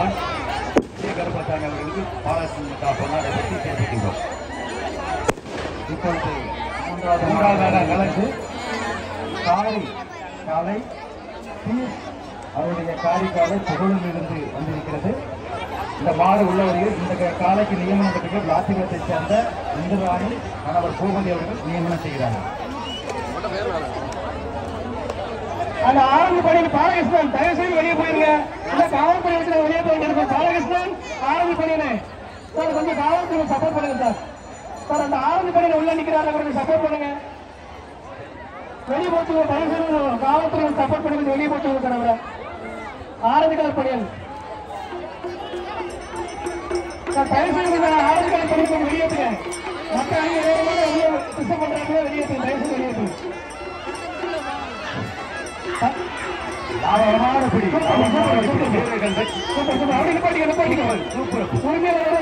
பகவான் கருப்பசாமி அவர்களுக்கு பாராட்டு பொன்னாடை பற்றி தெரிவிக்கின்றோம். இப்பொழுது மூன்றாவதாக கலந்து காலை அவருடைய காலை புகழில் இருந்து வந்திருக்கிறது. இந்த மாடு உள்ளவர்கள் இந்த காலைக்கு நியமனம் பெற்ற லாத்திகத்தை சேர்ந்த இந்துராணி கணவர் பூபதி அவர்கள் நியமனம் செய்கிறார்கள். அந்த ஆரம்ப பணியில் பாலகிருஷ்ணன் தயவு செய்து வெளியே போயிருங்க. இந்த காவல்துறை வெளியே போயிருக்கோம். பாலகிருஷ்ணன் ஆரம்ப பணியினை சார் கொஞ்சம் காவல்துறை சப்போர்ட் பண்ணுங்க சார். சார் அந்த ஆரம்ப பணியில உள்ள நிற்கிறாரு, அவருக்கு சப்போர்ட் பண்ணுங்க. வெளியே போச்சு தயவு செய்து காவல்துறை சப்போர்ட் பண்ணி வெளியே போச்சு சார். அவரை ஆரம்பிக்கால பணியல் சார் தயவு செய்து ஆரம்பிக்கால பணி கொஞ்சம் வெளியேற்றுங்க. மற்ற வெளியே பிசப் பண்றாங்க, வெளியேற்று தயவு செய்து வெளியேற்று. உரிமையாளர்